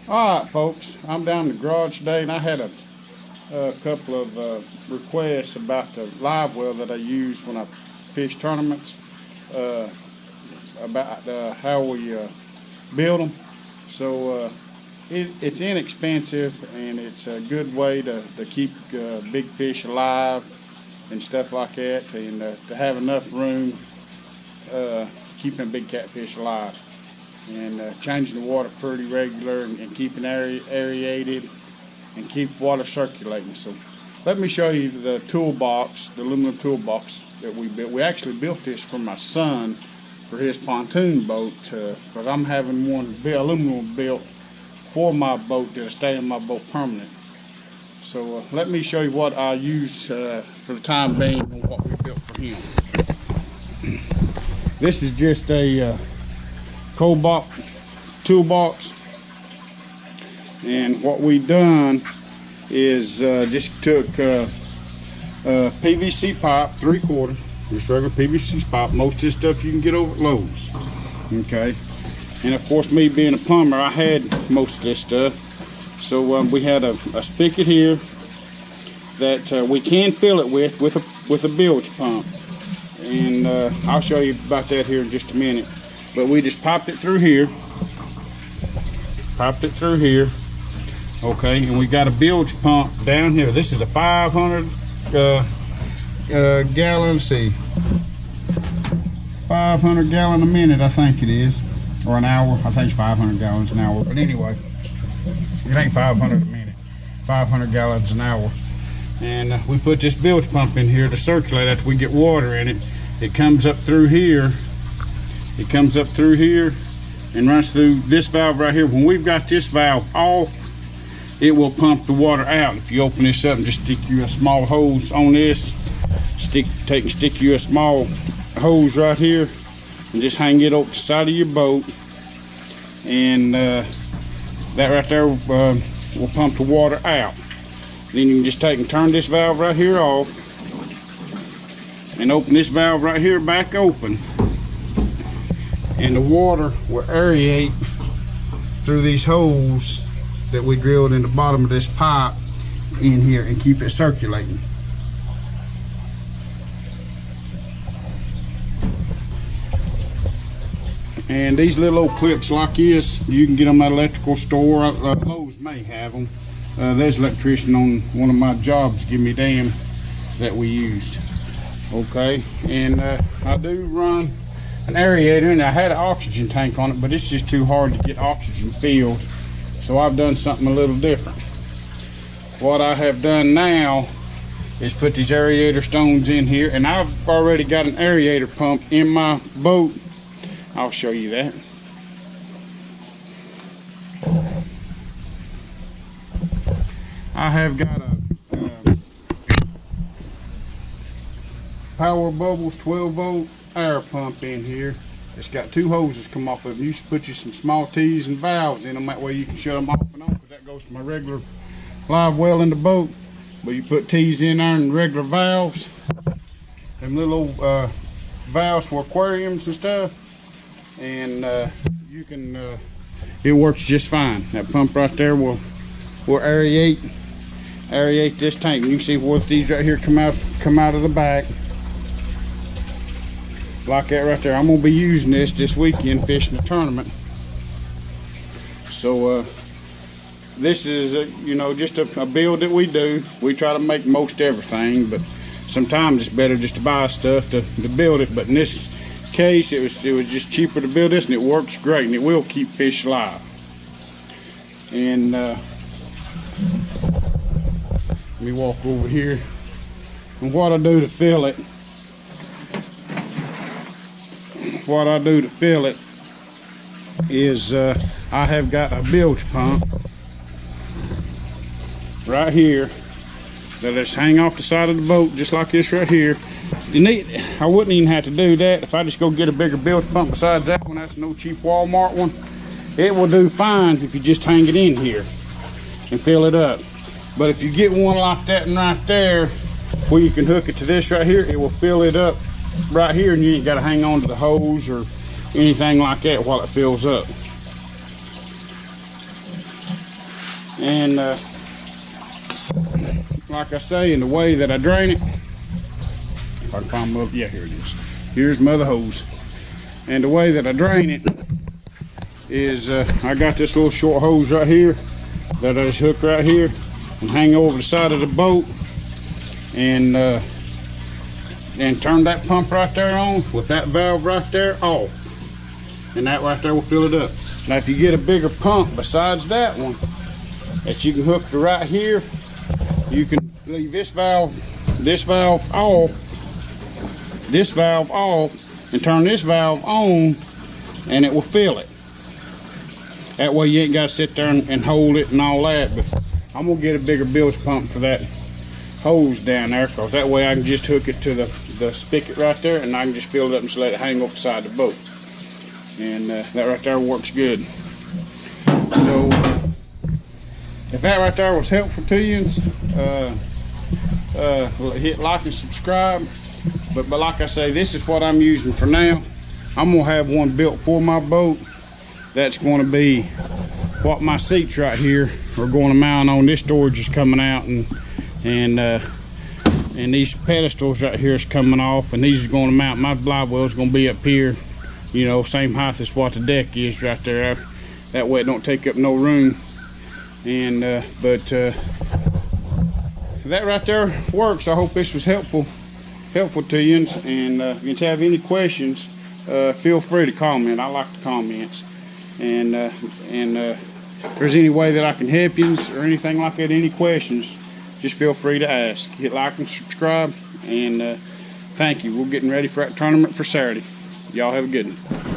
Alright folks, I'm down in the garage today and I had a couple of requests about the live well that I use when I fish tournaments, about how we build them. So it's inexpensive and it's a good way to keep big fish alive and stuff like that, and to have enough room keeping big catfish alive, and changing the water pretty regular, and keeping aerated and keep water circulating. So let me show you the toolbox, the aluminum toolbox that we built. We actually built this for my son for his pontoon boat, because I'm having one aluminum built for my boat that'll stay in my boat permanent. So let me show you what I use for the time being and what we built for him. This is just a cold box toolbox, and what we done is just took PVC pipe, 3/4, just regular PVC pipe. Most of this stuff you can get over at Lowe's. Okay, and of course, me being a plumber, I had most of this stuff. So we had a spigot here that we can fill it with a bilge pump, and I'll show you about that here in just a minute. But we just popped it through here, okay, and we got a bilge pump down here. This is a 500 gallon, see, 500 gallon a minute, I think it is, or an hour. I think it's 500 gallons an hour, but anyway, it ain't 500 a minute, 500 gallons an hour. And we put this bilge pump in here to circulate after we get water in it. It comes up through here. It comes up through here and runs through this valve right here. When we've got this valve off, it will pump the water out. If you open this up and just stick you a small hose on this, stick you a small hose right here and just hang it over the side of your boat, and that right there will pump the water out. Then you can just take and turn this valve right here off and open this valve right here back open, and the water will aerate through these holes that we drilled in the bottom of this pipe in here and keep it circulating. And these little old clips like this, you can get them at an electrical store. Lowe's may have them. There's an electrician on one of my jobs give me them that we used. Okay, and I do run an aerator, and I had an oxygen tank on it, but it's just too hard to get oxygen filled, so I've done something a little different. What I have done now is put these aerator stones in here, and I've already got an aerator pump in my boat. I'll show you that. I have got a Power Bubbles 12-volt air pump in here. It's got two hoses come off of it. You should put you some small T's and valves in them. That way you can shut them off and on, because that goes to my regular live well in the boat. But you put T's in there and regular valves. Them little old valves for aquariums and stuff. And you can, it works just fine. That pump right there will aerate this tank. And you can see what these right here come out of the back. Like that right there. I'm gonna be using this weekend fishing a tournament. So this is you know, just a build that we do. We try to make most everything, but sometimes it's better just to buy stuff to build it. But in this case, it was just cheaper to build this, and it works great, and it will keep fish alive. And let me walk over here. And what I do to fill it. What I do to fill it is I have got a bilge pump right here that just hang off the side of the boat, just like this right here. I wouldn't even have to do that if I just go get a bigger bilge pump besides that one. That's no cheap Walmart one. It will do fine if you just hang it in here and fill it up. But if you get one like that and right there, where you can hook it to this right here, it will fill it up right here, and you ain't got to hang on to the hose or anything like that while it fills up. And like I say, in the way that I drain it, if I can find mother, yeah, here it is. Here's mother hose. And the way that I drain it is I got this little short hose right here that I just hook right here and hang over the side of the boat, and turn that pump right there on with that valve right there off, and that right there will fill it up. Now if you get a bigger pump besides that one that you can hook to right here, you can leave this valve off, and turn this valve on, and it will fill it. That way you ain't got to sit there and hold it and all that. But I'm gonna get a bigger bilge pump for that hose down there, because that way I can just hook it to the spigot right there, and I can just fill it up and just let it hang off the side of the boat. And that right there works good. So if that right there was helpful to you, hit like and subscribe. But like I say, this is what I'm using for now. I'm gonna have one built for my boat. That's going to be what my seats right here are going to mount on. This storage is coming out, and these pedestals right here is coming off, and these are going to mount. My Livewell is going to be up here, you know, same height as what the deck is right there. That way it don't take up no room. And that right there works. I hope this was helpful to you. And if you have any questions, feel free to comment. I like the comments. And if there's any way that I can help you or anything like that, any questions, just feel free to ask. Hit like and subscribe, and thank you. We're getting ready for that tournament for Saturday. Y'all have a good one.